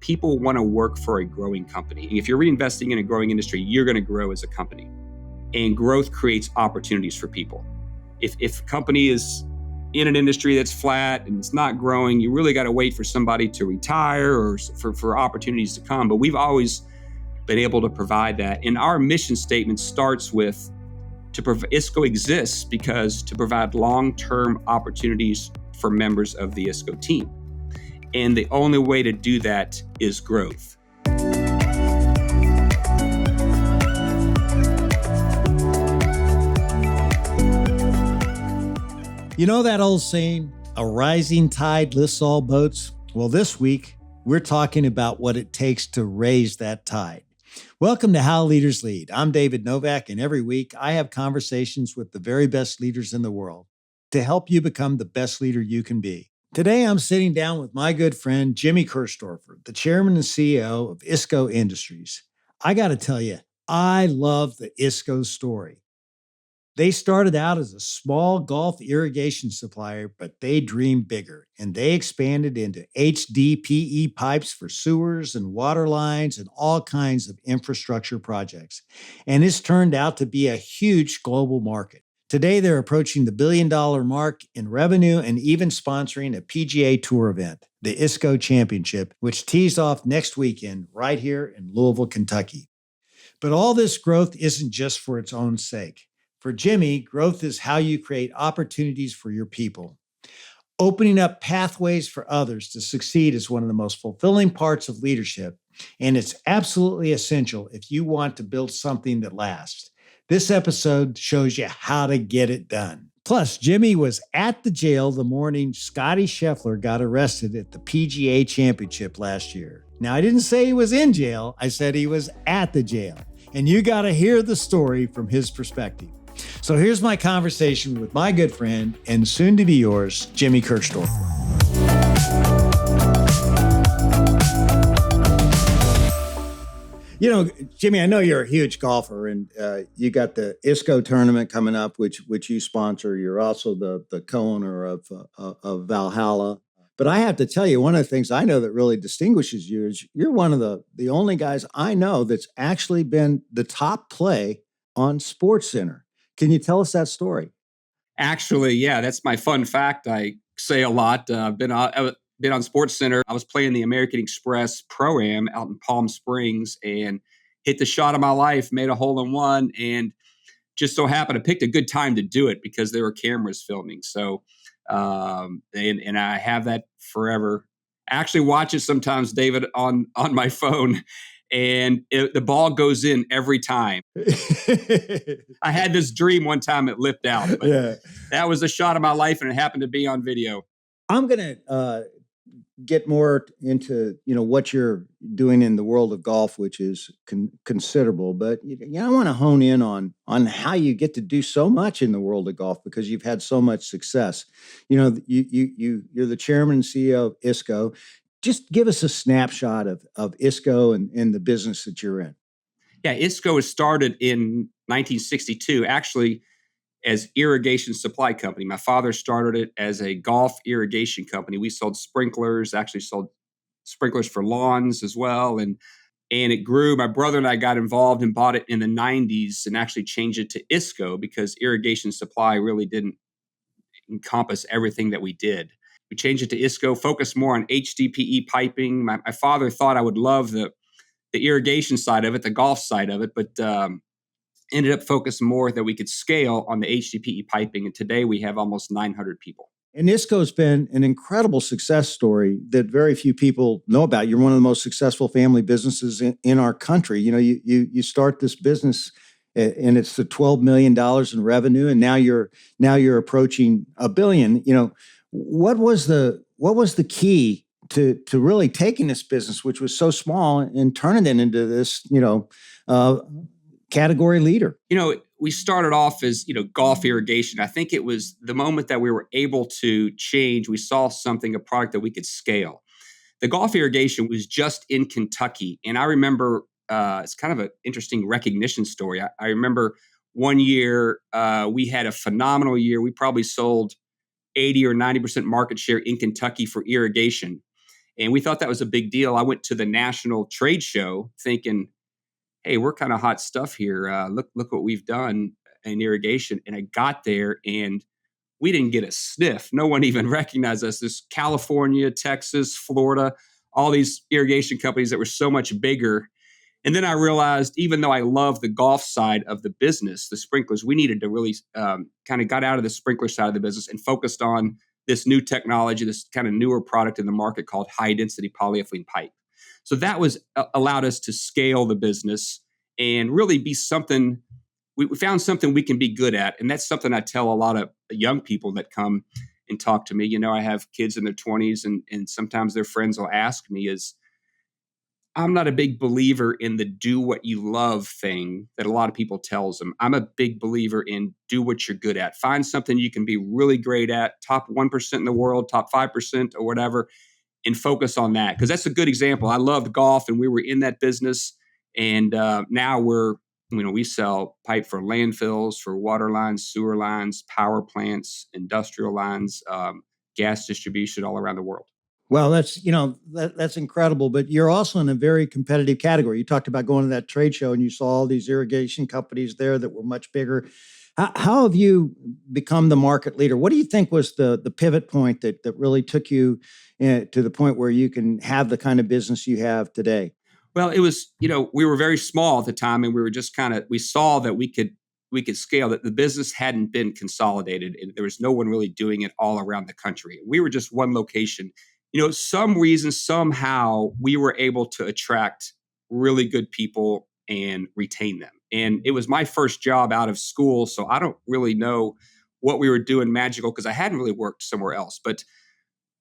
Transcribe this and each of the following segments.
people want to work for a growing company. And if you're reinvesting in a growing industry, you're going to grow as a company. And growth creates opportunities for people. If a company is in an industry that's flat and it's not growing, you really got to wait for somebody to retire or for opportunities to come. But we've always been able to provide that. And our mission statement starts with ISCO exists because to provide long-term opportunities for members of the ISCO team. And the only way to do that is growth. You know that old saying, a rising tide lifts all boats? Well, this week, we're talking about what it takes to raise that tide. Welcome to How Leaders Lead. I'm David Novak, and every week I have conversations with the very best leaders in the world to help you become the best leader you can be. Today, I'm sitting down with my good friend, Jimmy Kirchdorfer, the chairman and CEO of ISCO Industries. I got to tell you, I love the ISCO story. They started out as a small golf irrigation supplier, but they dreamed bigger, and they expanded into HDPE pipes for sewers and water lines and all kinds of infrastructure projects. And it's turned out to be a huge global market. Today, they're approaching the $1 billion mark in revenue and even sponsoring a PGA Tour event, the ISCO Championship, which tees off next weekend right here in Louisville, Kentucky. But all this growth isn't just for its own sake. For Jimmy, growth is how you create opportunities for your people. Opening up pathways for others to succeed is one of the most fulfilling parts of leadership, and it's absolutely essential if you want to build something that lasts. This episode shows you how to get it done. Plus, Jimmy was at the jail the morning Scottie Scheffler got arrested at the PGA Championship last year. Now, I didn't say he was in jail. I said he was at the jail. And you got to hear the story from his perspective. So here's my conversation with my good friend and soon to be yours, Jimmy Kirchdorfer. You know, Jimmy, I know you're a huge golfer, and you got the ISCO tournament coming up, which you sponsor. You're also the co-owner of Valhalla. But I have to tell you, one of the things I know that really distinguishes you is you're one of the only guys I know that's actually been the top play on SportsCenter. Can you tell us that story? Actually, yeah, that's my fun fact. I say a lot. I've been on SportsCenter. I was playing the American Express Pro-Am out in Palm Springs and hit the shot of my life, made a hole-in-one, and just so happened to pick a good time to do it because there were cameras filming. So, and I have that forever. I actually watch it sometimes, David, on my phone. And the ball goes in every time. I had this dream one time it lipped out. But That was a shot of my life, and it happened to be on video. I'm going to get more into what you're doing in the world of golf, which is considerable. But I want to hone in on how you get to do so much in the world of golf because you've had so much success. You're the chairman and CEO of ISCO. Just give us a snapshot of ISCO and the business that you're in. Yeah, ISCO was started in 1962, actually as irrigation supply company. My father started it as a golf irrigation company. We sold sprinklers, actually sold sprinklers for lawns as well. And it grew. My brother and I got involved and bought it in the 90s and actually changed it to ISCO because irrigation supply really didn't encompass everything that we did. We changed it to ISCO, focused more on HDPE piping. My father thought I would love the irrigation side of it, the golf side of it, but ended up focusing more that we could scale on the HDPE piping. And today we have almost 900 people. And ISCO's been an incredible success story that very few people know about. You're one of the most successful family businesses in our country. You start this business and it's the $12 million in revenue, and now you're approaching $1 billion. What was the key to really taking this business, which was so small, and turning it into this, category leader? We started off as, golf irrigation. I think it was the moment that we were able to change. We saw a product that we could scale. The golf irrigation was just in Kentucky. And I remember, it's kind of an interesting recognition story. I remember one year we had a phenomenal year. We probably sold 80 or 90% market share in Kentucky for irrigation. And we thought that was a big deal. I went to the national trade show thinking, hey, we're kind of hot stuff here. Look what we've done in irrigation. And I got there and we didn't get a sniff. No one even recognized us. This California, Texas, Florida, all these irrigation companies that were so much bigger. And then I realized, even though I love the golf side of the business, the sprinklers, we needed to really kind of got out of the sprinkler side of the business and focused on this new technology, this kind of newer product in the market called high density polyethylene pipe. So that was allowed us to scale the business and really be something. We found something we can be good at. And that's something I tell a lot of young people that come and talk to me. You know, I have kids in their 20s and sometimes their friends will ask me is, I'm not a big believer in the do what you love thing that a lot of people tells them. I'm a big believer in do what you're good at. Find something you can be really great at, top 1% in the world, top 5% or whatever, and focus on that. Because that's a good example. I loved golf and we were in that business. And now we sell pipe for landfills, for water lines, sewer lines, power plants, industrial lines, gas distribution all around the world. Well, that's incredible, but you're also in a very competitive category. You talked about going to that trade show and you saw all these irrigation companies there that were much bigger. How have you become the market leader? What do you think was the pivot point that really took you to the point where you can have the kind of business you have today? Well, it was, we were very small at the time and we were just we saw that we could scale, that the business hadn't been consolidated and there was no one really doing it all around the country. We were just one location. Some reason, somehow we were able to attract really good people and retain them. And it was my first job out of school. So I don't really know what we were doing magical because I hadn't really worked somewhere else. But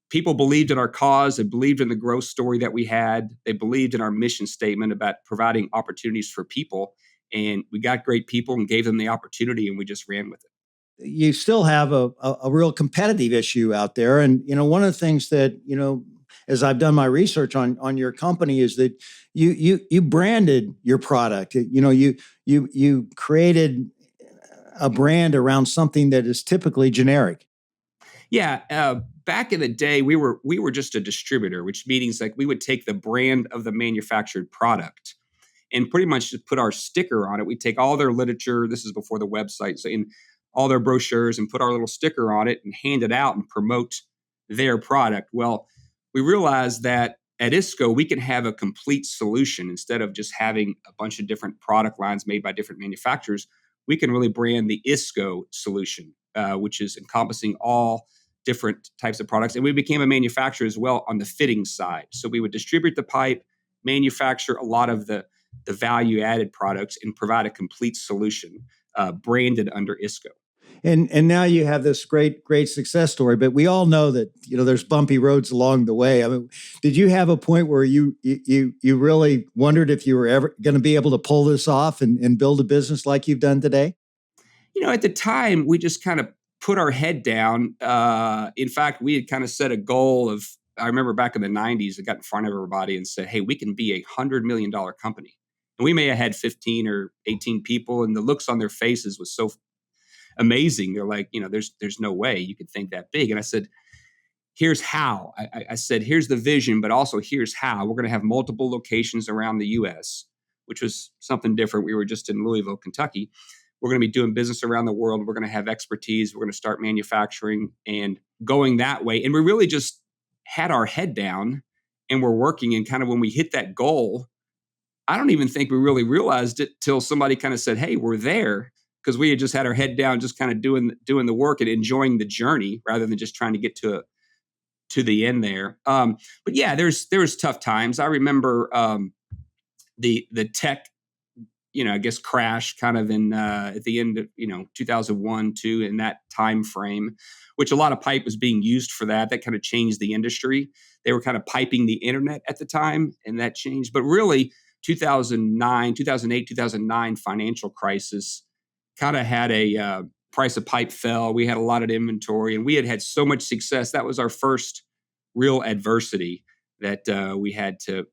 people believed in our cause. They believed in the growth story that we had. They believed in our mission statement about providing opportunities for people. And we got great people and gave them the opportunity and we just ran with it. You still have a real competitive issue out there. And, one of the things that, as I've done my research on your company is that you branded your product. You created a brand around something that is typically generic. Yeah. Back in the day, we were just a distributor, which means like we would take the brand of the manufactured product and pretty much just put our sticker on it. We take all their literature. This is before the website. So in all their brochures and put our little sticker on it and hand it out and promote their product. Well, we realized that at ISCO, we can have a complete solution instead of just having a bunch of different product lines made by different manufacturers. We can really brand the ISCO solution, which is encompassing all different types of products. And we became a manufacturer as well on the fitting side. So we would distribute the pipe, manufacture a lot of the value added products and provide a complete solution branded under ISCO. And now you have this great success story, but we all know that there's bumpy roads along the way. I mean, did you have a point where you really wondered if you were ever going to be able to pull this off and build a business like you've done today? At the time, we just kind of put our head down. In fact, we had kind of set a goal of. I remember back in the 90s, I got in front of everybody and said, "Hey, we can be $100 million company." And we may have had 15 or 18 people, and the looks on their faces was so amazing. They're like, there's no way you could think that big. And I said, here's how. I said, here's the vision, but also here's how. We're going to have multiple locations around the U.S., which was something different. We were just in Louisville, Kentucky. We're going to be doing business around the world. We're going to have expertise. We're going to start manufacturing and going that way. And we really just had our head down and we're working. And kind of when we hit that goal, I don't even think we really realized it till somebody kind of said, hey, we're there. Because we had just had our head down, just kind of doing the work and enjoying the journey rather than just trying to get to the end there. But yeah, there was tough times. I remember the tech, I guess crash kind of in at the end of 2001, 2 in that time frame, which a lot of pipe was being used for that. That kind of changed the industry. They were kind of piping the internet at the time, and that changed. But really, 2008, 2009 financial crisis kind of had a price of pipe fell. We had a lot of inventory and we had so much success. That was our first real adversity that we had to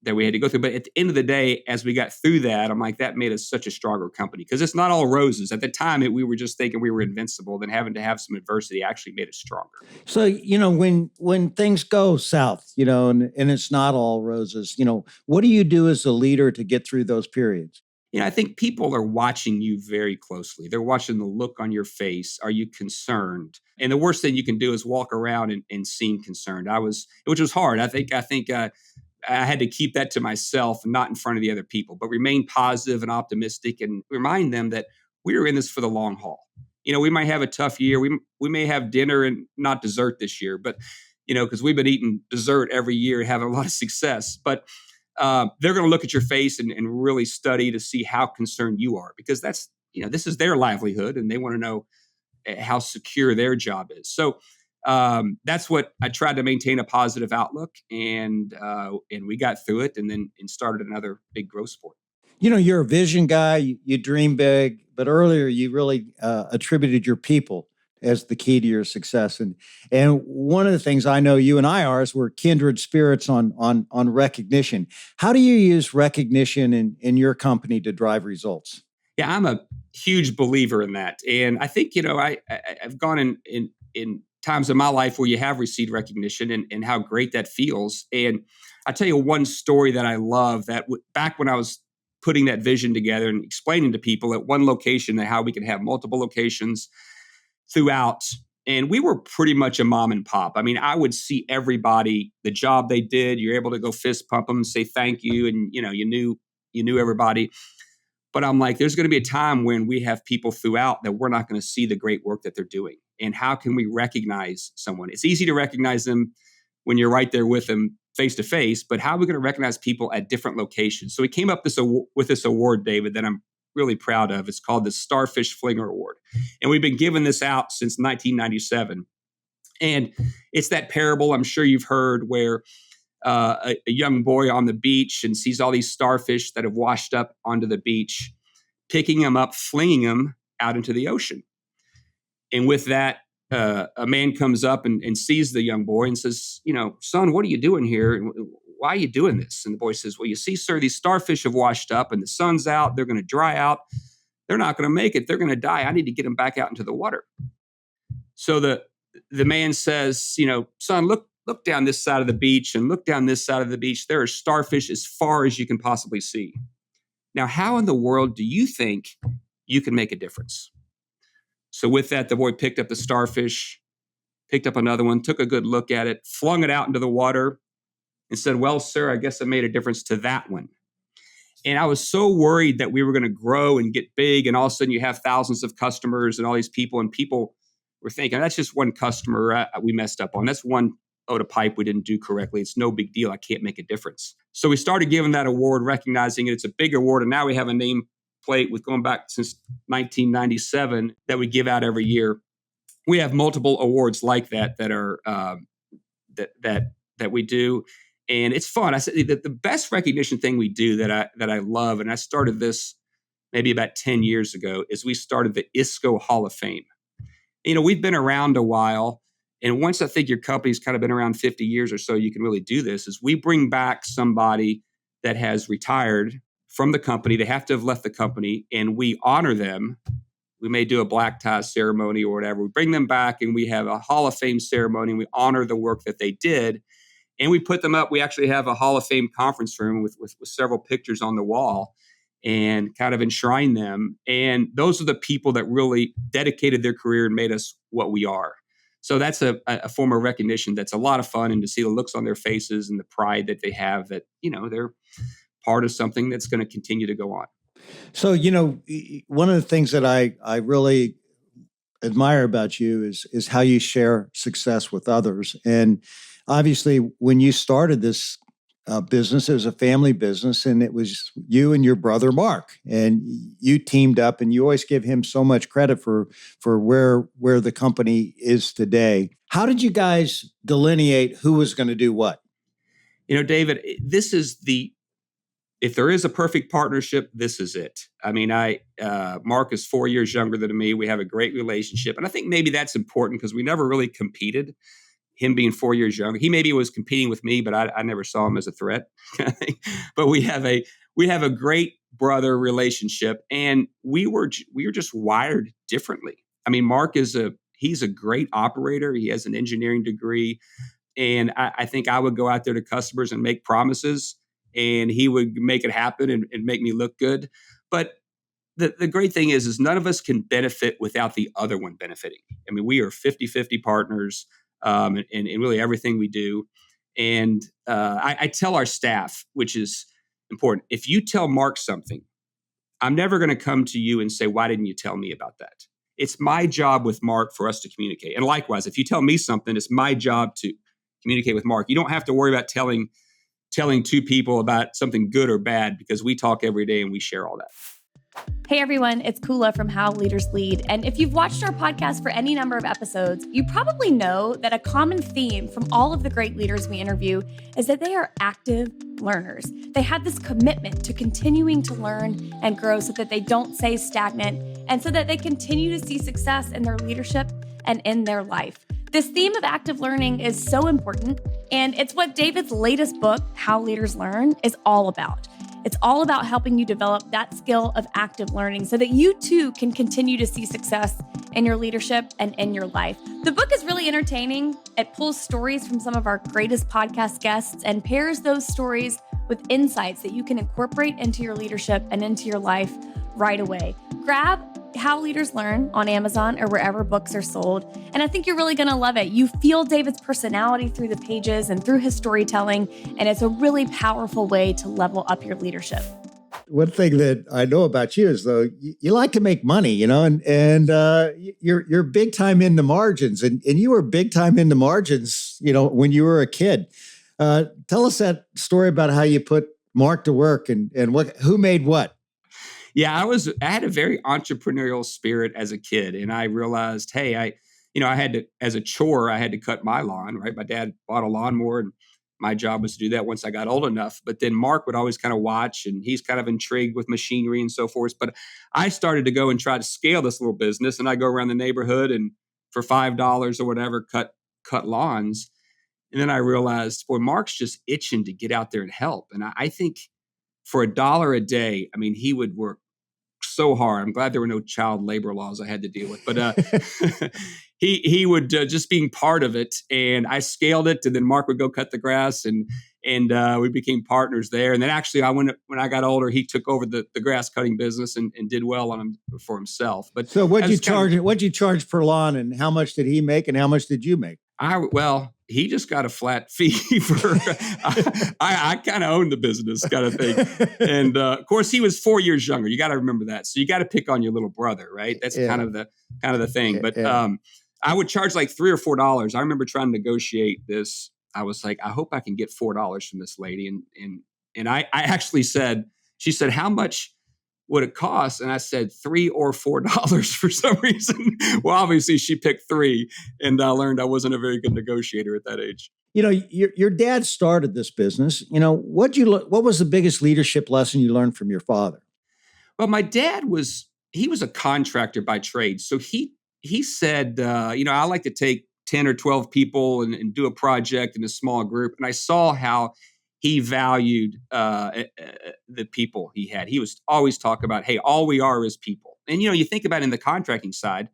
that we had to go through. But at the end of the day, as we got through that, I'm like, that made us such a stronger company, because it's not all roses. At the time, we were just thinking we were invincible. Then having to have some adversity actually made us stronger. So, when things go south, and it's not all roses, what do you do as a leader to get through those periods? I think people are watching you very closely. They're watching the look on your face. Are you concerned? And the worst thing you can do is walk around and seem concerned. Which was hard. I think I had to keep that to myself, not in front of the other people, but remain positive and optimistic and remind them that we are in this for the long haul. We might have a tough year. We may have dinner and not dessert this year, but because we've been eating dessert every year and having a lot of success. But they're going to look at your face and really study to see how concerned you are, because that's, this is their livelihood and they want to know how secure their job is. So that's what I tried to maintain, a positive outlook, and we got through it, and started another big growth sport. You're a vision guy, you dream big, but earlier you really attributed your people as the key to your success. And one of the things I know you and I are is we're kindred spirits on recognition. How do you use recognition in your company to drive results? Yeah, I'm a huge believer in that. And I think, I've gone in times in my life where you have received recognition and how great that feels. And I tell you one story that I love, that back when I was putting that vision together and explaining to people at one location how we can have multiple locations throughout. And we were pretty much a mom and pop. I mean, I would see everybody, the job they did. You're able to go fist pump them and say thank you. And, you knew everybody. But I'm like, there's going to be a time when we have people throughout that we're not going to see the great work that they're doing. And how can we recognize someone? It's easy to recognize them when you're right there with them face to face, but how are we going to recognize people at different locations? So we came up with this award, David, that I'm really proud of. It's called the Starfish Flinger Award. And we've been giving this out since 1997. And it's that parable I'm sure you've heard where a young boy on the beach and sees all these starfish that have washed up onto the beach, picking them up, flinging them out into the ocean. And with that, a man comes up and sees the young boy and says, son, what are you doing here? Why are you doing this? And the boy says, well, you see, sir, these starfish have washed up and the sun's out. They're going to dry out. They're not going to make it. They're going to die. I need to get them back out into the water. So the man says, son, look down this side of the beach and look down this side of the beach. There are starfish as far as you can possibly see. Now, how in the world do you think you can make a difference? So with that, the boy picked up the starfish, picked up another one, took a good look at it, flung it out into the water, and said, well, sir, I guess I made a difference to that one. And I was so worried that we were going to grow and get big, and all of a sudden you have thousands of customers and all these people, and people were thinking, that's just one customer we messed up on. That's one load of pipe we didn't do correctly. It's no big deal. I can't make a difference. So we started giving that award, recognizing it. It's a big award, and now we have a nameplate with going back since 1997 that we give out every year. We have multiple awards like that are that we do. And it's fun. I said that the best recognition thing we do that I love, and I started this maybe about 10 years ago, is we started the ISCO Hall of Fame. We've been around a while, and once I think your company's kind of been around 50 years or so, you can really do this, is we bring back somebody that has retired from the company. They have to have left the company, and we honor them. We may do a black tie ceremony or whatever. We bring them back, and we have a Hall of Fame ceremony, and we honor the work that they did. And we put them up. We actually have a Hall of Fame conference room with several pictures on the wall and kind of enshrine them. And those are the people that really dedicated their career and made us what we are. So that's a form of recognition that's a lot of fun, and to see the looks on their faces and the pride that they have that, they're part of something that's going to continue to go on. So, one of the things that I really admire about you is how you share success with others. And obviously, when you started this business, it was a family business, and it was you and your brother Mark, and you teamed up, and you always give him so much credit for where the company is today. How did you guys delineate who was going to do what? David, if there is a perfect partnership, this is it. I mean, Mark is 4 years younger than me. We have a great relationship, and I think maybe that's important because we never really competed. him being 4 years younger. He maybe was competing with me, but I never saw him as a threat. But we have a great brother relationship, and we were just wired differently. I mean, Mark he's a great operator. He has an engineering degree. And I think I would go out there to customers and make promises, and he would make it happen and make me look good. But the great thing is none of us can benefit without the other one benefiting. I mean, we are 50-50 partners in really everything we do. And I tell our staff, which is important, if you tell Mark something, I'm never going to come to you and say, why didn't you tell me about that? It's my job with Mark for us to communicate. And likewise, if you tell me something, it's my job to communicate with Mark. You don't have to worry about telling two people about something good or bad, because we talk every day and we share all that. Hey everyone, it's Kula from How Leaders Lead. And if you've watched our podcast for any number of episodes, you probably know that a common theme from all of the great leaders we interview is that they are active learners. They have this commitment to continuing to learn and grow so that they don't stay stagnant and so that they continue to see success in their leadership and in their life. This theme of active learning is so important, and it's what David's latest book, How Leaders Learn, is all about. It's all about helping you develop that skill of active learning so that you too can continue to see success in your leadership and in your life. The book is really entertaining. It pulls stories from some of our greatest podcast guests and pairs those stories with insights that you can incorporate into your leadership and into your life right away. Grab How Leaders Learn on Amazon or wherever books are sold. And I think you're really going to love it. You feel David's personality through the pages and through his storytelling. And it's a really powerful way to level up your leadership. One thing that I know about you is, though, you like to make money, and you're big time into margins, and you were big time into margins, when you were a kid. Tell us that story about how you put Mark to work and who made what. Yeah, I had a very entrepreneurial spirit as a kid, and I realized, hey, I had to, as a chore, I had to cut my lawn, right? My dad bought a lawnmower, and my job was to do that once I got old enough. But then Mark would always kind of watch, and he's kind of intrigued with machinery and so forth. But I started to go and try to scale this little business, and I go around the neighborhood and for $5 or whatever, cut lawns. And then I realized, boy, Mark's just itching to get out there and help. And I think for $1 a day, I mean, he would work so hard. I'm glad there were no child labor laws I had to deal with, but he would just being part of it, and I scaled it, and then Mark would go cut the grass, and we became partners there. And then actually, when I got older, he took over the grass cutting business and did well on him for himself. But so, what'd you charge per lawn, and how much did he make, and how much did you make? He just got a flat fee for, I kind of owned the business kind of thing. And of course he was 4 years younger. You got to remember that. So you got to pick on your little brother, right? That's kind of the thing. But I would charge like $3 or $4. I remember trying to negotiate this. I was like, I hope I can get $4 from this lady. And I actually said, she said, how much would it cost? And I said $3 or $4 for some reason. Well, obviously she picked $3, and I learned I wasn't a very good negotiator at that age. Your dad started this business. What was the biggest leadership lesson you learned from your father? Well, my dad was a contractor by trade. So he said, I like to take 10 or 12 people and do a project in a small group. And I saw how he valued the people he had. He was always talk about, hey, all we are is people. And, you think about in the contracting side,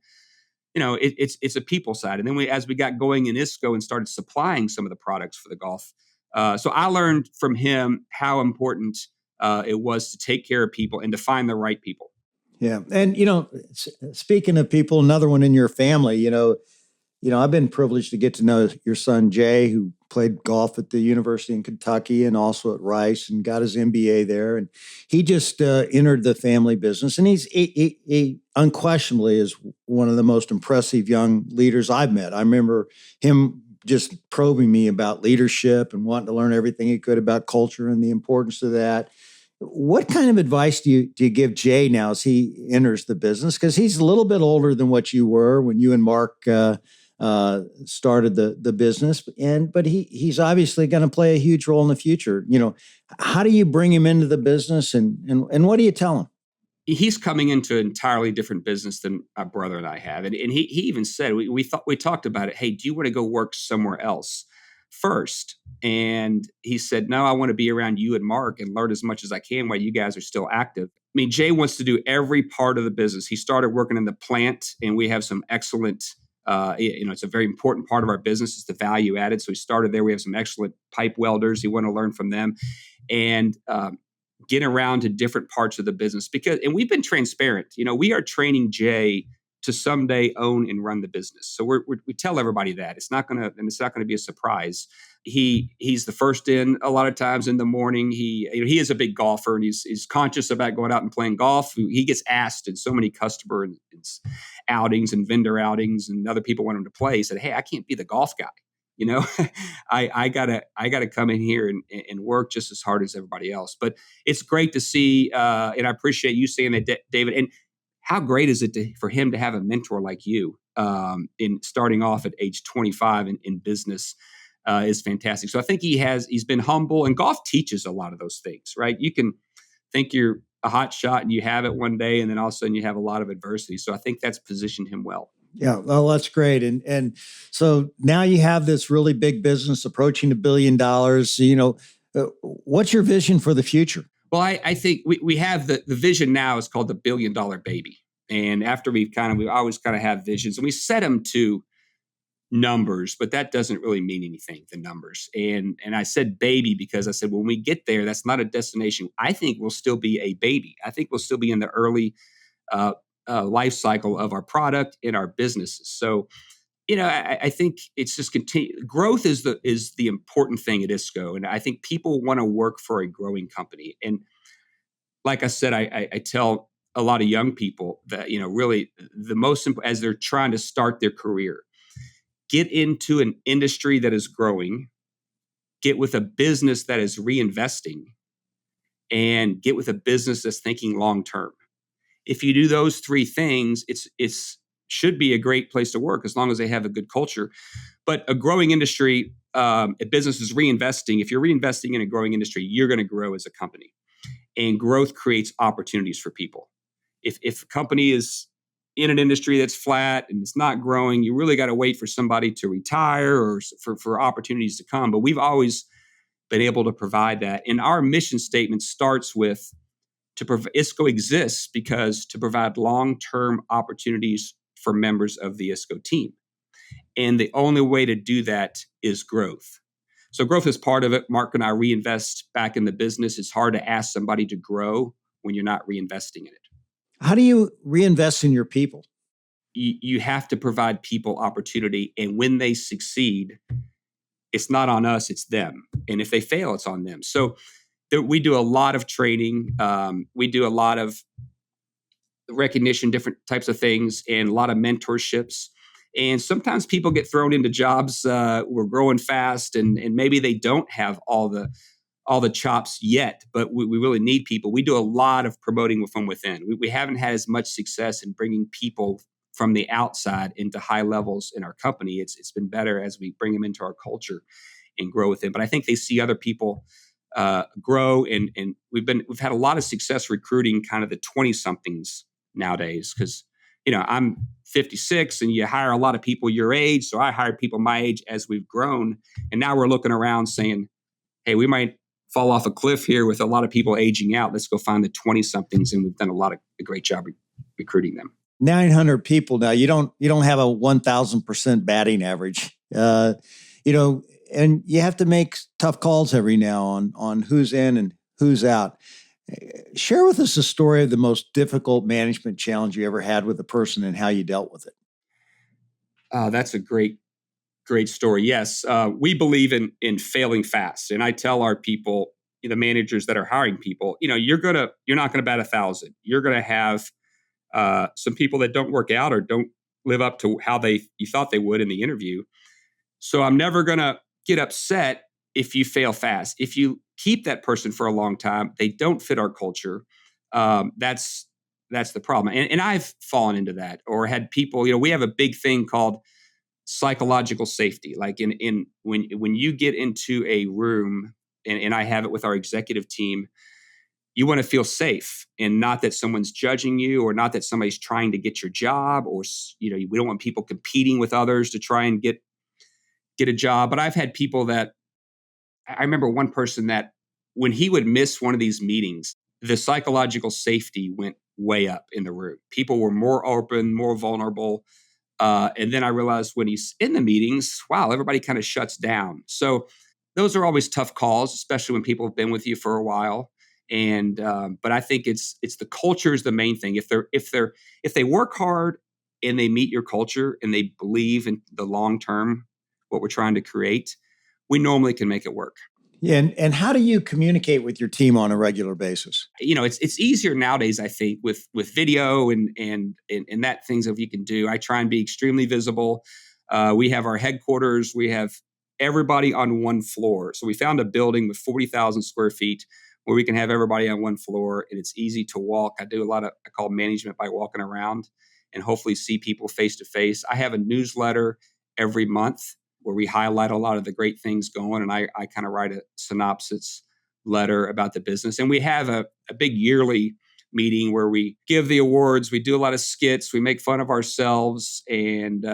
it's a people side. And then as we got going in ISCO and started supplying some of the products for the golf. So I learned from him how important it was to take care of people and to find the right people. Yeah. And, speaking of people, another one in your family, I've been privileged to get to know your son, Jay, who played golf at the University in Kentucky and also at Rice and got his MBA there. And he just entered the family business. And he unquestionably is one of the most impressive young leaders I've met. I remember him just probing me about leadership and wanting to learn everything he could about culture and the importance of that. What kind of advice do you give Jay now as he enters the business? Because he's a little bit older than what you were when you and Mark started the business, but he's obviously going to play a huge role in the future. How do you bring him into the business, and what do you tell him? he's coming into an entirely different business than my brother and I have. And he even said, we talked about it. Hey, do you want to go work somewhere else first? And he said, no, I want to be around you and Mark and learn as much as I can while you guys are still active. I mean, Jay wants to do every part of the business. He started working in the plant, and we have some excellent, it's a very important part of our business. It's the value added. So he started there. We have some excellent pipe welders. He want to learn from them. And, get around to different parts of the business and we've been transparent. We are training Jay to someday own and run the business. So we tell everybody that it's not going to be a surprise. He's the first in a lot of times in the morning. He is a big golfer, and he's conscious about going out and playing golf. He gets asked in so many customer outings and vendor outings, and other people want him to play. He said, hey, I can't be the golf guy. I gotta come in here and work just as hard as everybody else. But it's great to see, and I appreciate you saying that, David. And how great is it for him to have a mentor like you in starting off at age 25 in business is fantastic. So I think he's been humble, and golf teaches a lot of those things, right? You can think you're a hot shot and you have it one day, and then all of a sudden you have a lot of adversity. So I think that's positioned him well. Yeah, well, that's great. And so now you have this really big business approaching $1 billion. What's your vision for the future? Well, I think we have the vision now is called the $1 billion baby. And after we always kind of have visions, and we set them to numbers, but that doesn't really mean anything, the numbers. And I said baby because I said, when we get there, that's not a destination. I think we'll still be a baby. I think we'll still be in the early life cycle of our product in our businesses. So, I think it's just growth is the important thing at ISCO. And I think people want to work for a growing company. And like I said, I tell a lot of young people that, really the most simple, as they're trying to start their career, get into an industry that is growing, get with a business that is reinvesting, and get with a business that's thinking long-term. If you do those three things, it's should be a great place to work as long as they have a good culture. But a growing industry, a business is reinvesting. If you're reinvesting in a growing industry, you're going to grow as a company. And growth creates opportunities for people. If a company is in an industry that's flat and it's not growing, you really got to wait for somebody to retire or for opportunities to come. But we've always been able to provide that. And our mission statement starts with ISCO exists because to provide long-term opportunities for members of the ISCO team. And the only way to do that is growth. So growth is part of it. Mark and I reinvest back in the business. It's hard to ask somebody to grow when you're not reinvesting in it. How do you reinvest in your people? You have to provide people opportunity. And when they succeed, it's not on us, it's them. And if they fail, it's on them. So we do a lot of training. We do a lot of recognition, different types of things, and a lot of mentorships. And sometimes people get thrown into jobs. We're growing fast, and maybe they don't have all the chops yet, but we really need people. We do a lot of promoting from within. We haven't had as much success in bringing people from the outside into high levels in our company. It's been better as we bring them into our culture and grow with them. But I think they see other people grow, and we've had a lot of success recruiting kind of the 20-somethings nowadays, because I'm 56 and you hire a lot of people your age. So I hired people my age as we've grown, and now we're looking around saying, hey, we might fall off a cliff here with a lot of people aging out. Let's go find the 20-somethings, and we've done a great job recruiting them. 900 people now. You don't have a 1,000% batting average. And you have to make tough calls every now on who's in and who's out. Share with us a story of the most difficult management challenge you ever had with a person and how you dealt with it. That's a great story. Yes, we believe in failing fast, and I tell our people, the managers that are hiring people, you're not gonna bat 1,000. You're gonna have some people that don't work out or don't live up to how you thought they would in the interview. So I'm never gonna get upset if you fail fast. If you keep that person for a long time, they don't fit our culture. That's the problem. And I've fallen into that, or had people. We have a big thing called psychological safety. Like when you get into a room, and I have it with our executive team, you want to feel safe, and not that someone's judging you, or not that somebody's trying to get your job, or, we don't want people competing with others to try and get a job. But I've had people that, I remember one person that when he would miss one of these meetings, the psychological safety went way up in the room. People were more open, more vulnerable. And then I realized when he's in the meetings, wow, everybody kind of shuts down. So those are always tough calls, especially when people have been with you for a while. And but I think it's the culture is the main thing. If they work hard and they meet your culture and they believe in the long term, what we're trying to create, we normally can make it work. Yeah, and how do you communicate with your team on a regular basis? It's easier nowadays, I think, with video and that things that you can do. I try and be extremely visible. We have our headquarters. We have everybody on one floor. So we found a building with 40,000 square feet where we can have everybody on one floor, and it's easy to walk. I call management by walking around and hopefully see people face to face. I have a newsletter every month where we highlight a lot of the great things going. And I kind of write a synopsis letter about the business. And we have a big yearly meeting where we give the awards. We do a lot of skits. We make fun of ourselves. And,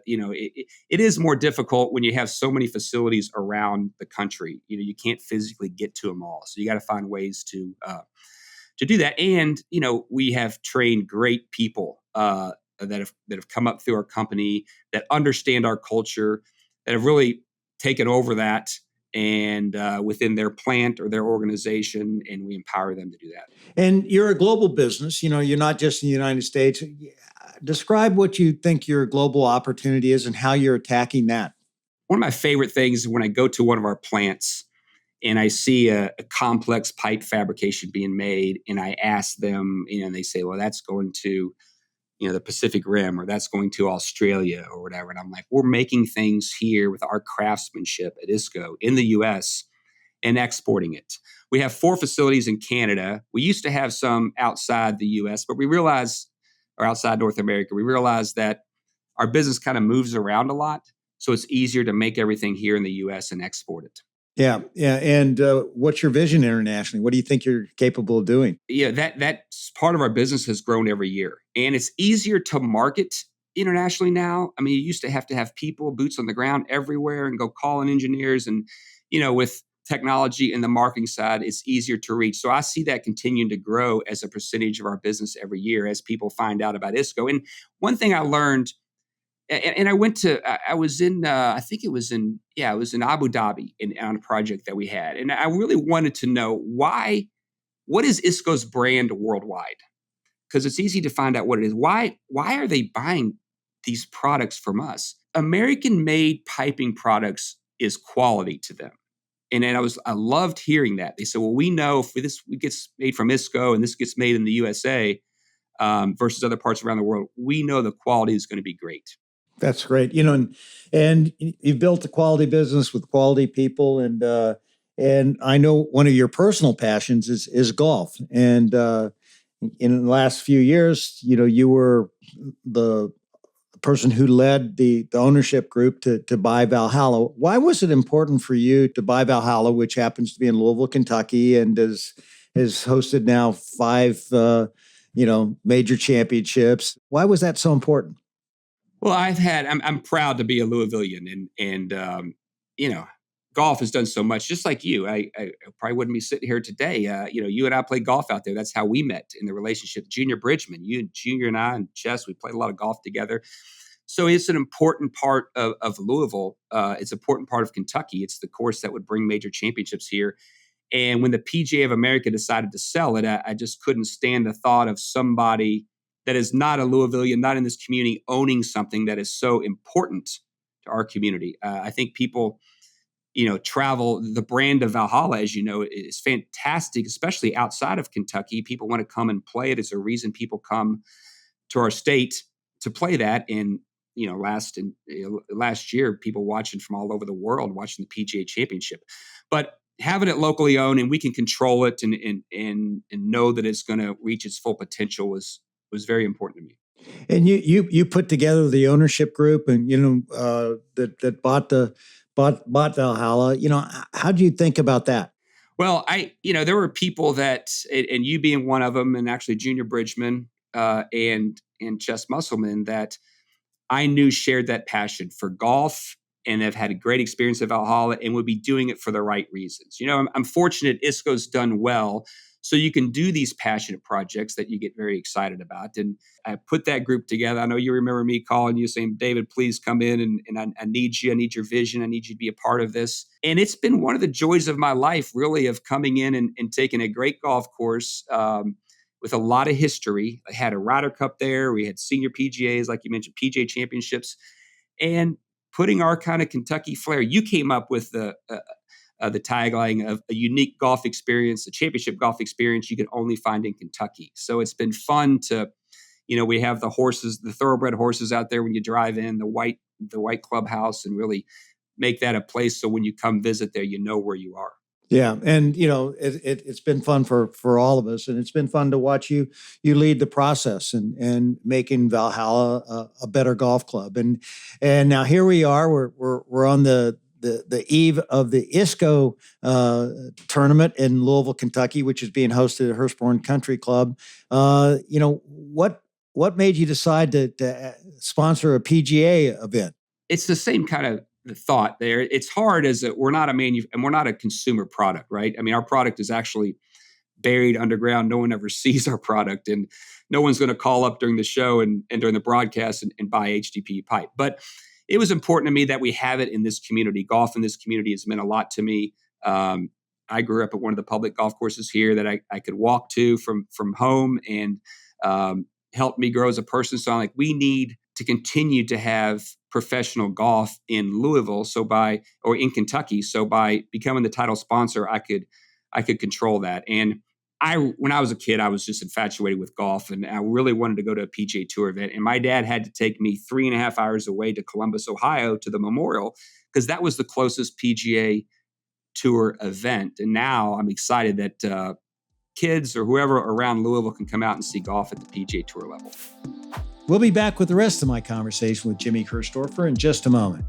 it is more difficult when you have so many facilities around the country. You can't physically get to them all. So you got to find ways to do that. And, we have trained great people that have come up through our company that understand our culture, that have really taken over that and within their plant or their organization, and we empower them to do that. And you're a global business. You're not just in the United States. Describe what you think your global opportunity is and how you're attacking that. One of my favorite things is when I go to one of our plants and I see a complex pipe fabrication being made, and I ask them, and they say, well, that's going to the Pacific Rim, or that's going to Australia or whatever. And I'm like, we're making things here with our craftsmanship at ISCO in the US and exporting it. We have 4 facilities in Canada. We used to have some outside the US, but we realized, or outside North America, we realized that our business kind of moves around a lot. So it's easier to make everything here in the US and export it. Yeah. And what's your vision internationally? What do you think you're capable of doing? Yeah, that part of our business has grown every year, and it's easier to market internationally now. I mean, you used to have people, boots on the ground everywhere, and go call in engineers, and with technology and the marketing side, it's easier to reach. So I see that continuing to grow as a percentage of our business every year as people find out about ISCO. And one thing I learned. And I was in Abu Dhabi on a project that we had. And I really wanted to know what is ISCO's brand worldwide? Because it's easy to find out what it is. Why are they buying these products from us? American-made piping products is quality to them. And I loved hearing that. They said, well, we know if this gets made from ISCO and this gets made in the USA versus other parts around the world, we know the quality is going to be great. That's great. And you've built a quality business with quality people. And I know one of your personal passions is golf. And in the last few years, you were the person who led the ownership group to buy Valhalla. Why was it important for you to buy Valhalla, which happens to be in Louisville, Kentucky, and has hosted now 5 major championships? Why was that so important? Well, I'm proud to be a Louisvillian, and golf has done so much. Just like you, I probably wouldn't be sitting here today. You and I played golf out there. That's how we met in the relationship. Junior Bridgeman, Junior and I, and Chess, we played a lot of golf together. So it's an important part of Louisville. It's an important part of Kentucky. It's the course that would bring major championships here. And when the PGA of America decided to sell it, I just couldn't stand the thought of somebody that is not a Louisvillian, not in this community, owning something that is so important to our community. I think people, travel. The brand of Valhalla, as you know, is fantastic, especially outside of Kentucky. People want to come and play it. It's a reason people come to our state to play that. And last year, people watching from all over the world watching the PGA Championship. But having it locally owned and we can control it and know that it's going to reach its full potential was very important to me. And you put together the ownership group, and that bought Valhalla. How do you think about that? There were people that, and you being one of them, and actually Junior Bridgeman and Chess Musselman, that I knew shared that passion for golf and have had a great experience at Valhalla and would be doing it for the right reasons. I'm fortunate ISCO's done well, so you can do these passionate projects that you get very excited about. And I put that group together. I know you remember me calling you saying, David, please come in and I need you. I need your vision. I need you to be a part of this. And it's been one of the joys of my life, really, of coming in and taking a great golf course with a lot of history. I had a Ryder Cup there. We had senior PGAs, like you mentioned, PGA Championships, and putting our kind of Kentucky flair. You came up with the tagline of a unique golf experience, a championship golf experience you can only find in Kentucky. So it's been fun to, we have the horses, the thoroughbred horses out there when you drive in, the white clubhouse, and really make that a place so when you come visit there, you know where you are. Yeah. And, it's been fun for all of us. And it's been fun to watch you lead the process and making Valhalla a better golf club. And now here we are, we're on the eve of the ISCO tournament in Louisville, Kentucky, which is being hosted at Hurstbourne Country Club. What made you decide to sponsor a PGA event? It's the same kind of thought there. It's hard as we're not and we're not a consumer product, right? I mean, our product is actually buried underground. No one ever sees our product, and no one's going to call up during the show and during the broadcast and buy HDPE pipe. But it was important to me that we have it in this community. Golf in this community has meant a lot to me. I grew up at one of the public golf courses here that I could walk to from home, and helped me grow as a person. So I'm like, we need to continue to have professional golf in Louisville, or in Kentucky. So by becoming the title sponsor, I could control that. And when I was a kid, I was just infatuated with golf, and I really wanted to go to a PGA Tour event. And my dad had to take me 3.5 hours away to Columbus, Ohio, to the Memorial, because that was the closest PGA Tour event. And now I'm excited that kids or whoever around Louisville can come out and see golf at the PGA Tour level. We'll be back with the rest of my conversation with Jimmy Kirchdorfer in just a moment.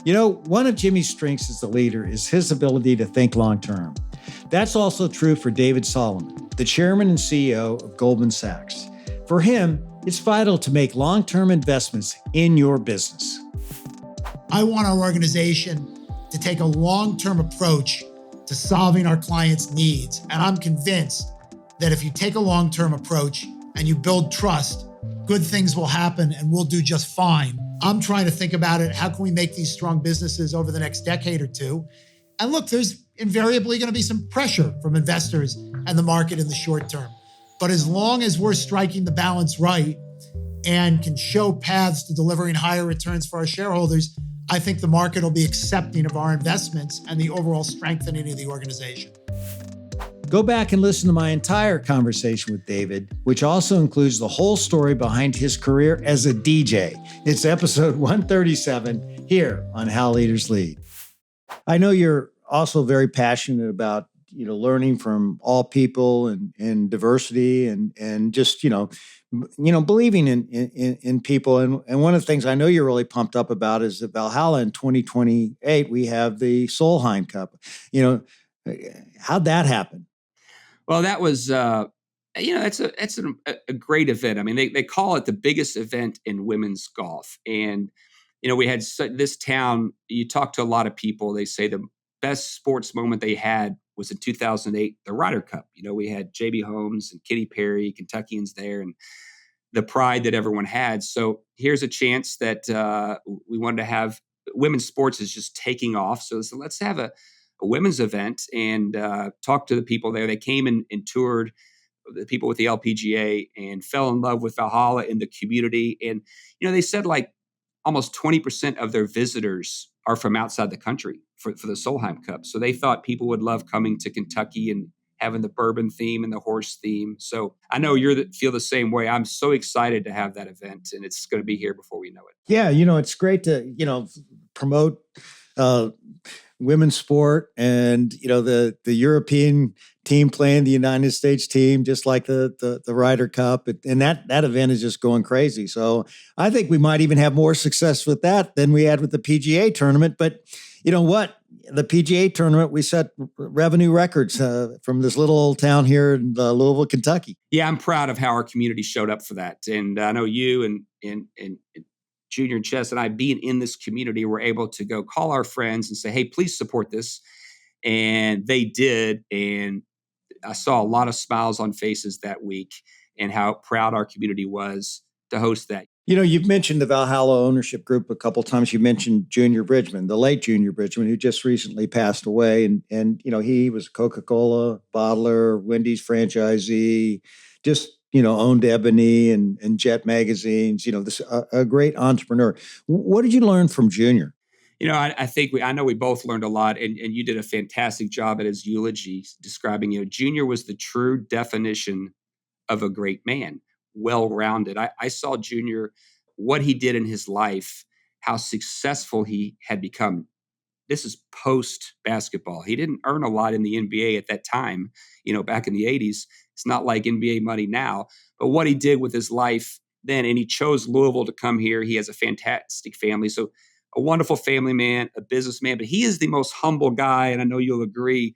One of Jimmy's strengths as a leader is his ability to think long-term. That's also true for David Solomon, the chairman and CEO of Goldman Sachs. For him, it's vital to make long-term investments in your business. I want our organization to take a long-term approach to solving our clients' needs. And I'm convinced that if you take a long-term approach and you build trust, good things will happen and we'll do just fine. I'm trying to think about it. How can we make these strong businesses over the next decade or two? And look, there's invariably going to be some pressure from investors and the market in the short term. But as long as we're striking the balance right and can show paths to delivering higher returns for our shareholders, I think the market will be accepting of our investments and the overall strengthening of the organization. Go back and listen to my entire conversation with David, which also includes the whole story behind his career as a DJ. It's episode 137 here on How Leaders Lead. I know you're also very passionate about learning from all people and diversity and just believing in people. And one of the things I know you're really pumped up about is that Valhalla in 2028 we have the Solheim Cup. How'd that happen? Well, that was that's a great event. I mean, they call it the biggest event in women's golf, and we had this town. You talk to a lot of people, they say the best sports moment they had was in 2008, the Ryder Cup. We had J.B. Holmes and Katy Perry, Kentuckians there, and the pride that everyone had. So here's a chance that we wanted to have. Women's sports is just taking off. So let's have a women's event and talk to the people there. They came and toured the people with the LPGA and fell in love with Valhalla in the community. And, they said like almost 20% of their visitors are from outside the country for the Solheim Cup. So they thought people would love coming to Kentucky and having the bourbon theme and the horse theme. So I know feel the same way. I'm so excited to have that event, and it's going to be here before we know it. Yeah, it's great to, promote women's sport and, the European team playing the United States team, just like the Ryder Cup. And that event is just going crazy. So I think we might even have more success with that than we had with the PGA tournament. But you know what? the PGA tournament, we set revenue records from this little old town here in Louisville, Kentucky. Yeah, I'm proud of how our community showed up for that. And I know you and Junior and Chess and I, being in this community, were able to go call our friends and say, hey, please support this. And they did. And I saw a lot of smiles on faces that week and how proud our community was to host that. You know, you've mentioned the Valhalla ownership group a couple of times. You mentioned Junior Bridgeman, the late Junior Bridgeman, who just recently passed away. And you know, he was a Coca-Cola bottler, Wendy's franchisee, just, you know, owned Ebony and Jet magazines, you know, this a great entrepreneur. What did you learn from Junior? You know, I know we both learned a lot, and you did a fantastic job at his eulogy describing, you know, Junior was the true definition of a great man, well-rounded. I saw Junior, what he did in his life, how successful he had become. This is post-basketball. He didn't earn a lot in the NBA at that time, you know, back in the 80s. It's not like NBA money now, but what he did with his life then, and he chose Louisville to come here. He has a fantastic family. So a wonderful family man, a businessman, but he is the most humble guy, and I know you'll agree,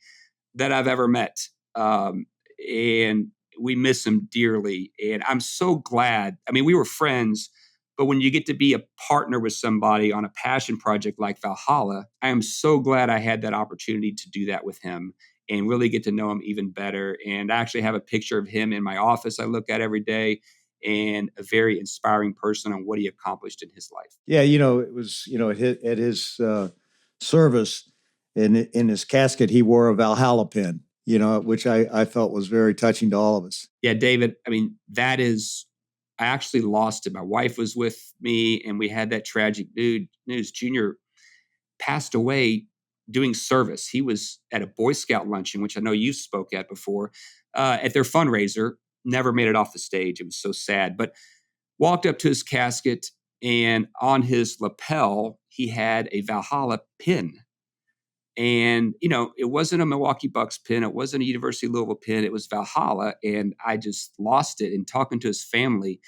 that I've ever met. And we miss him dearly. And I'm so glad. I mean, we were friends, but when you get to be a partner with somebody on a passion project like Valhalla, I am so glad I had that opportunity to do that with him and really get to know him even better. And I actually have a picture of him in my office I look at every day, and a very inspiring person on what he accomplished in his life. Yeah, you know, it was, you know, at his service, in his casket, he wore a Valhalla pin, you know, which I felt was very touching to all of us. Yeah, David, I mean, I actually lost it. My wife was with me, and we had that tragic news. Junior passed away doing service. He was at a Boy Scout luncheon, which I know you spoke at before, at their fundraiser. Never made it off the stage. It was so sad. But walked up to his casket, and on his lapel, he had a Valhalla pin. And, you know, it wasn't a Milwaukee Bucks pin. It wasn't a University of Louisville pin. It was Valhalla. And I just lost it. And talking to his family,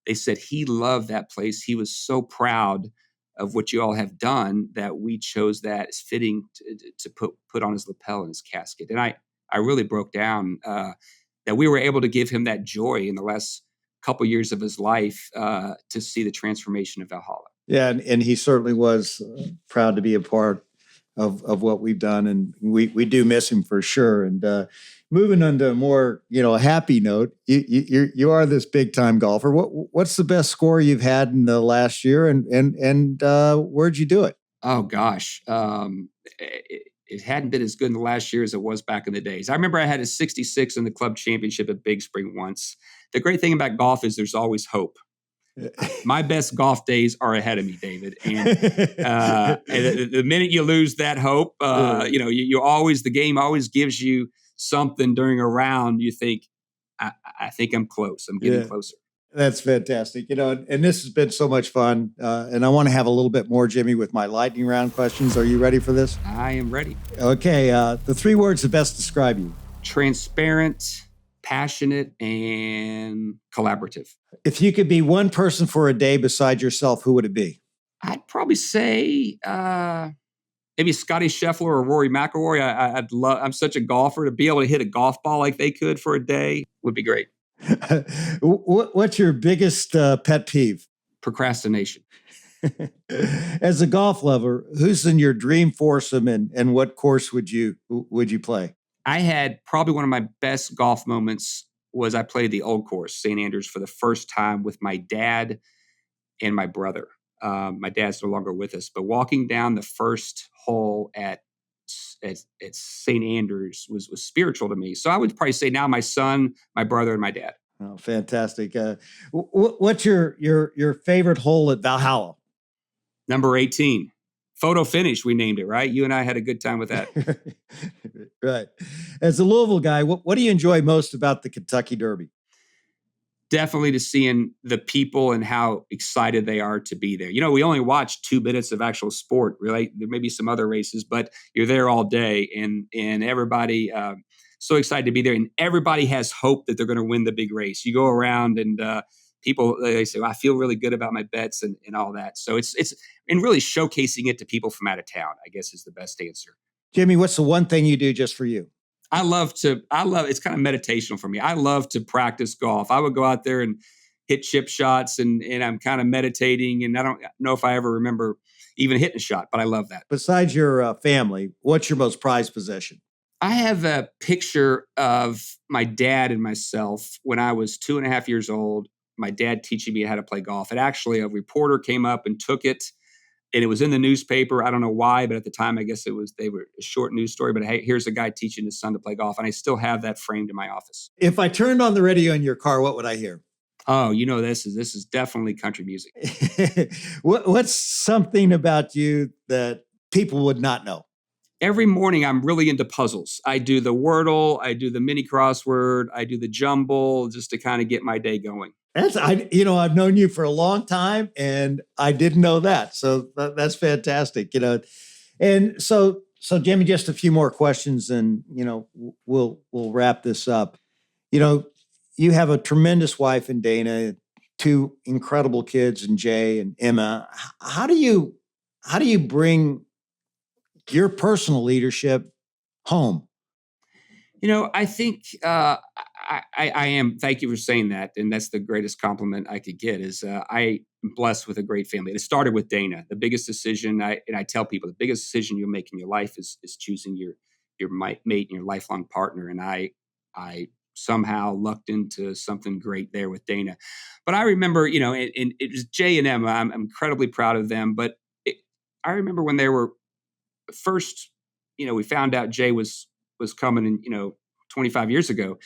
they said he loved that place. He was so proud of what you all have done that we chose that as fitting to put on his lapel in his casket. And I really broke down that we were able to give him that joy in the last couple years of his life to see the transformation of Valhalla. Yeah, and he certainly was proud to be a part of what we've done, and we do miss him for sure. And moving on to a more, you know, happy note, you are this big time golfer. What's the best score you've had in the last year, and where'd you do it? Oh gosh, it hadn't been as good in the last year as it was back in the days. I remember I had a 66 in the club championship at Big Spring once. The great thing about golf is there's always hope. My best golf days are ahead of me, David. And the minute you lose that hope, you know, you always, the game always gives you something during a round. You think, I think I'm close. I'm getting closer. That's fantastic. You know, and this has been so much fun. And I want to have a little bit more, Jimmy, with my lightning round questions. Are you ready for this? I am ready. Okay. The 3 words that best describe you: transparent, passionate, and collaborative. If you could be one person for a day beside yourself, who would it be? I'd probably say maybe Scottie Scheffler or Rory McIlroy. I'm such a golfer, to be able to hit a golf ball like they could for a day would be great. What's your biggest pet peeve? Procrastination. As a golf lover, who's in your dream foursome, and what course would you play? I had probably one of my best golf moments was I played the Old Course, St. Andrews, for the first time with my dad and my brother. My dad's no longer with us, but walking down the first hole at St. Andrews was spiritual to me. So I would probably say now my son, my brother, and my dad. Oh, fantastic. What's your favorite hole at Valhalla? Number 18. Photo finish, we named it, right? You and I had a good time with that. Right. As a Louisville guy, what do you enjoy most about the Kentucky Derby? Definitely to seeing the people and how excited they are to be there. You know, we only watch 2 minutes of actual sport, really. There may be some other races, but you're there all day, and everybody so excited to be there. And everybody has hope that they're going to win the big race. You go around and people, they say, well, I feel really good about my bets and all that. So it's and really showcasing it to people from out of town, I guess, is the best answer. Jimmy, what's the one thing you do just for you? It's kind of meditational for me. I love to practice golf. I would go out there and hit chip shots and I'm kind of meditating, and I don't know if I ever remember even hitting a shot, but I love that. Besides your family, what's your most prized possession? I have a picture of my dad and myself when I was 2.5 years old. My dad teaching me how to play golf. And actually, a reporter came up and took it, and it was in the newspaper. I don't know why, but at the time, I guess they were a short news story. But hey, here's a guy teaching his son to play golf, and I still have that framed in my office. If I turned on the radio in your car, what would I hear? Oh, this is definitely country music. What's something about you that people would not know? Every morning, I'm really into puzzles. I do the Wordle, I do the mini crossword, I do the jumble, just to kind of get my day going. I've known you for a long time, and I didn't know that. So that's fantastic. And so Jimmy, just a few more questions, and we'll wrap this up. You have a tremendous wife in Dana, 2 incredible kids in Jay and Emma. How do you bring your personal leadership home? I think I am. Thank you for saying that, and that's the greatest compliment I could get. Is I am blessed with a great family. It started with Dana. The biggest decision, I tell people, the biggest decision you'll make in your life is choosing your mate and your lifelong partner. And I somehow lucked into something great there with Dana. But I remember, and it was Jay and Emma. I'm incredibly proud of them. But I remember when they were first, we found out Jay was coming in, 25 years ago.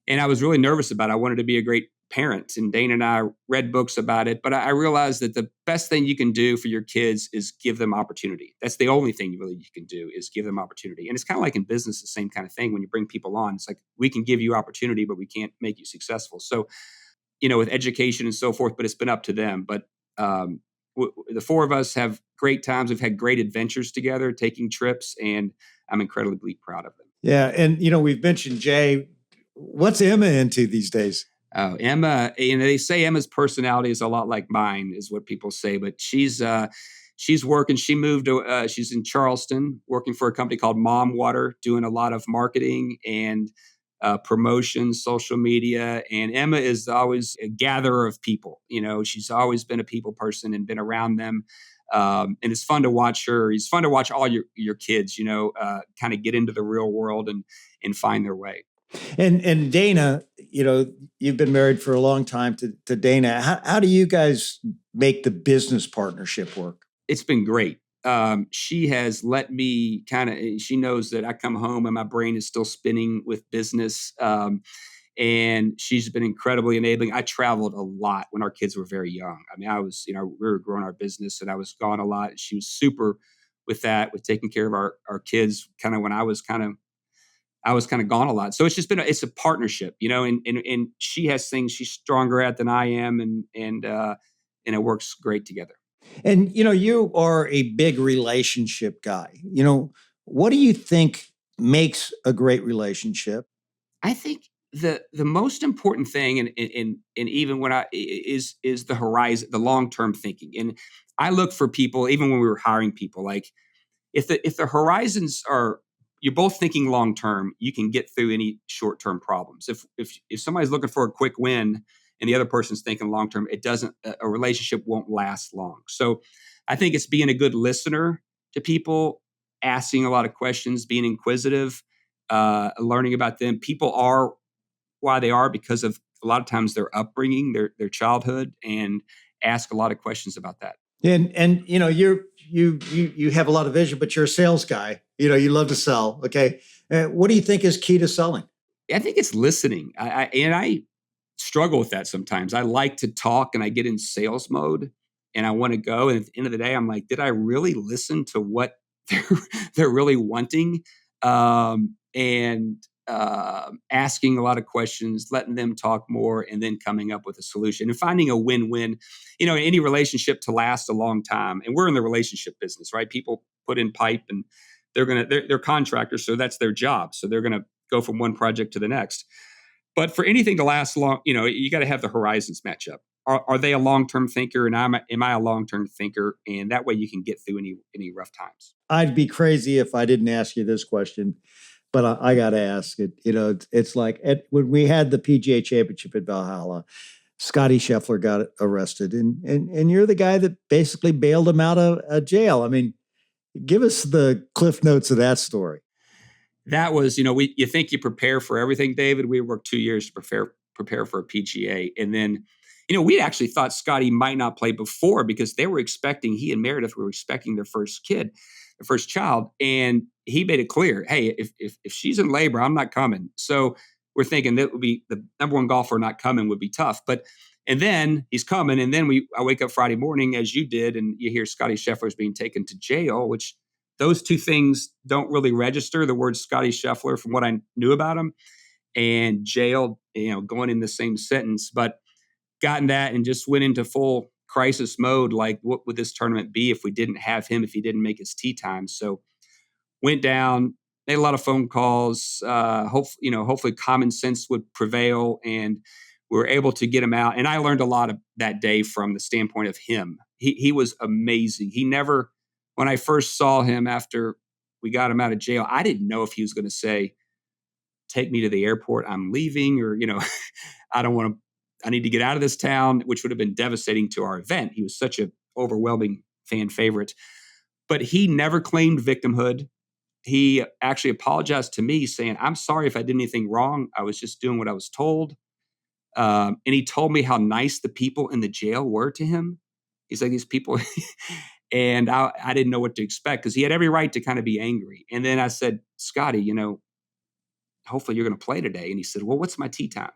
And I was really nervous about it. I wanted to be a great parent. And Dana and I read books about it. But I realized that the best thing you can do for your kids is give them opportunity. That's the only thing you can do is give them opportunity. And it's kind of like in business, the same kind of thing. When you bring people on, it's like, we can give you opportunity, but we can't make you successful. So, with education and so forth, but it's been up to them. But the 4 of us have great times. We've had great adventures together, taking trips, and I'm incredibly proud of them. Yeah. And, we've mentioned Jay. What's Emma into these days? Oh, Emma, they say Emma's personality is a lot like mine, is what people say, but she's working. She moved to, she's in Charleston working for a company called Mom Water, doing a lot of marketing and promotion, social media. And Emma is always a gatherer of people. She's always been a people person and been around them. And it's fun to watch her. It's fun to watch all your kids, kind of get into the real world and find their way. And Dana, you've been married for a long time to Dana. How do you guys make the business partnership work? It's been great. She has let me she knows that I come home and my brain is still spinning with business. And she's been incredibly enabling. I traveled a lot when our kids were very young. I mean, I was, we were growing our business and I was gone a lot. And she was super with that, with taking care of our kids kind of when I was kind of gone a lot. So it's just been, it's a partnership, and she has things she's stronger at than I am. And it works great together. And, you are a big relationship guy. What do you think makes a great relationship? I think the most important thing, and even when is the horizon, the long-term thinking. And I look for people, even when we were hiring people, like if the horizons are, you're both thinking long-term, you can get through any short-term problems. If somebody's looking for a quick win and the other person's thinking long-term, a relationship won't last long. So I think it's being a good listener to people, asking a lot of questions, being inquisitive, learning about them. People are why they are because of a lot of times their upbringing, their childhood, and ask a lot of questions about that. And you have a lot of vision, but you're a sales guy. You love to sell. Okay, what do you think is key to selling? I think it's listening. I struggle with that sometimes. I like to talk, and I get in sales mode, and I want to go. And at the end of the day, I'm like, did I really listen to what they're really wanting? Asking a lot of questions, letting them talk more, and then coming up with a solution and finding a win-win, any relationship to last a long time. And we're in the relationship business, right? People put in pipe and they're contractors. So that's their job. So they're going to go from one project to the next. But for anything to last long, you got to have the horizons match up. Are they a long-term thinker, and am I a long-term thinker? And that way you can get through any rough times. I'd be crazy if I didn't ask you this question, but I got to ask it. It's like when we had the PGA Championship at Valhalla, Scottie Scheffler got arrested, and you're the guy that basically bailed him out of jail. I mean, give us the cliff notes of that story. That was, you think you prepare for everything, David. We worked 2 years to prepare for a PGA. And then, we actually thought Scottie might not play before because he and Meredith were expecting their first child. And he made it clear, hey, if she's in labor, I'm not coming. So we're thinking that would be the number one golfer not coming would be tough. And then he's coming. And then I wake up Friday morning, as you did, and you hear Scottie Scheffler is being taken to jail, which those two things don't really register. The word Scottie Scheffler, from what I knew about him, and jail, going in the same sentence, but gotten that and just went into full crisis mode. Like, what would this tournament be if we didn't have him, if he didn't make his tee time? So went down, made a lot of phone calls. Hopefully common sense would prevail, and we were able to get him out. And I learned a lot of that day from the standpoint of him. He was amazing. He never, when I first saw him after we got him out of jail, I didn't know if he was going to say, take me to the airport, I'm leaving, or, I need to get out of this town, which would have been devastating to our event. He was such an overwhelming fan favorite. But he never claimed victimhood. He actually apologized to me saying, I'm sorry if I did anything wrong. I was just doing what I was told. And he told me how nice the people in the jail were to him. He's like, these people, and I didn't know what to expect because he had every right to kind of be angry. And then I said, Scottie, hopefully you're going to play today. And he said, well, what's my tee time?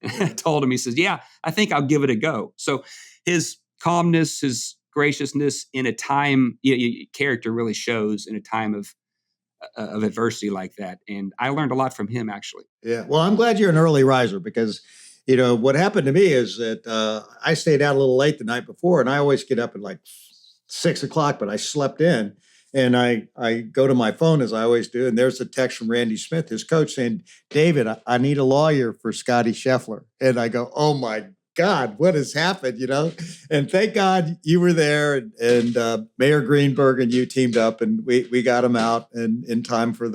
And I told him, he says, yeah, I think I'll give it a go. So his calmness, his graciousness in a time, character really shows in a time of adversity like that. And I learned a lot from him, actually. Yeah. Well, I'm glad you're an early riser because, what happened to me is that I stayed out a little late the night before, and I always get up at like 6 o'clock, but I slept in. And I go to my phone, as I always do, and there's a text from Randy Smith, his coach, saying, David, I need a lawyer for Scottie Scheffler. And I go, oh, my God, what has happened, And thank God you were there, and Mayor Greenberg and you teamed up, and we got him out in time for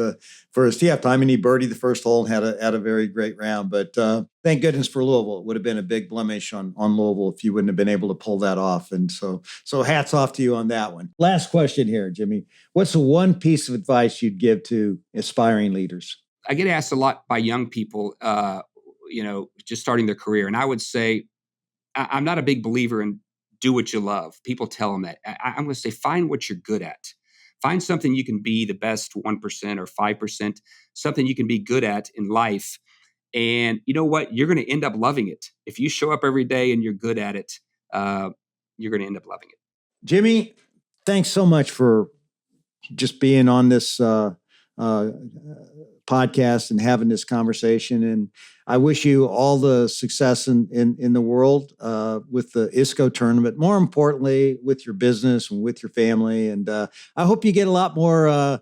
his tee-off time, and he birdied the first hole and had a very great round. But thank goodness for Louisville. It would have been a big blemish on Louisville if you wouldn't have been able to pull that off. And so hats off to you on that one. Last question here, Jimmy. What's the one piece of advice you'd give to aspiring leaders? I get asked a lot by young people, just starting their career. And I would say, I'm not a big believer in do what you love. People tell them that. I'm going to say, find what you're good at. Find something you can be the best 1% or 5%, something you can be good at in life. And you know what? You're going to end up loving it. If you show up every day and you're good at it, you're going to end up loving it. Jimmy, thanks so much for just being on this podcast and having this conversation. And I wish you all the success in the world with the ISCO tournament, more importantly, with your business and with your family. And I hope you get a lot more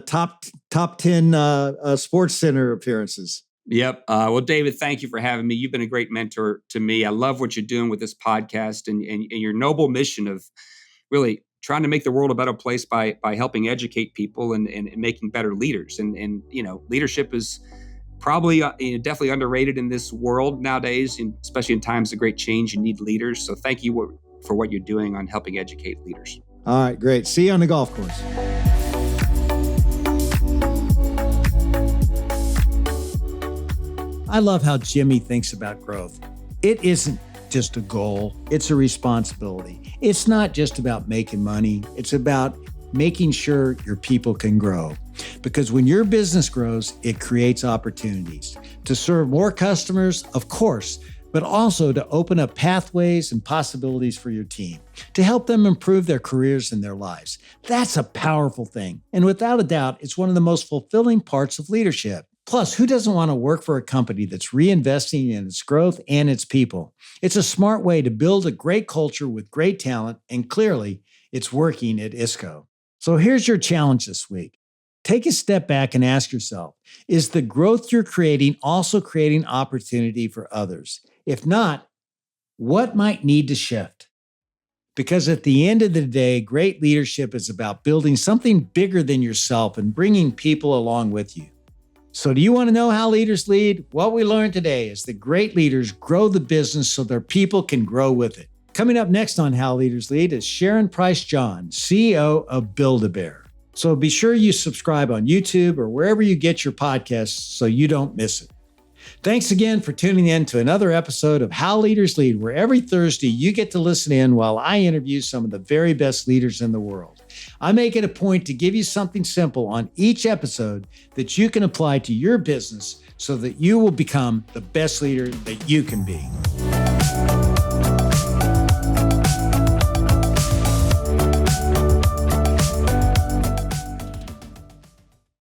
top 10 Sports Center appearances. Yep. Well, David, thank you for having me. You've been a great mentor to me. I love what you're doing with this podcast and your noble mission of really trying to make the world a better place by helping educate people and making better leaders. And leadership is probably definitely underrated in this world nowadays, and especially in times of great change. You need leaders. So thank you for what you're doing on helping educate leaders. All right, great. See you on the golf course. I love how Jimmy thinks about growth. It isn't just a goal, it's a responsibility. It's not just about making money, it's about making sure your people can grow. Because when your business grows, it creates opportunities to serve more customers, of course, but also to open up pathways and possibilities for your team, to help them improve their careers and their lives. That's a powerful thing. And without a doubt, it's one of the most fulfilling parts of leadership. Plus, who doesn't want to work for a company that's reinvesting in its growth and its people? It's a smart way to build a great culture with great talent, and clearly, it's working at ISCO. So here's your challenge this week. Take a step back and ask yourself, is the growth you're creating also creating opportunity for others? If not, what might need to shift? Because at the end of the day, great leadership is about building something bigger than yourself and bringing people along with you. So do you want to know how leaders lead? What we learned today is that great leaders grow the business so their people can grow with it. Coming up next on How Leaders Lead is Sharon Price John, CEO of Build-A-Bear. So be sure you subscribe on YouTube or wherever you get your podcasts so you don't miss it. Thanks again for tuning in to another episode of How Leaders Lead, where every Thursday you get to listen in while I interview some of the very best leaders in the world. I make it a point to give you something simple on each episode that you can apply to your business so that you will become the best leader that you can be.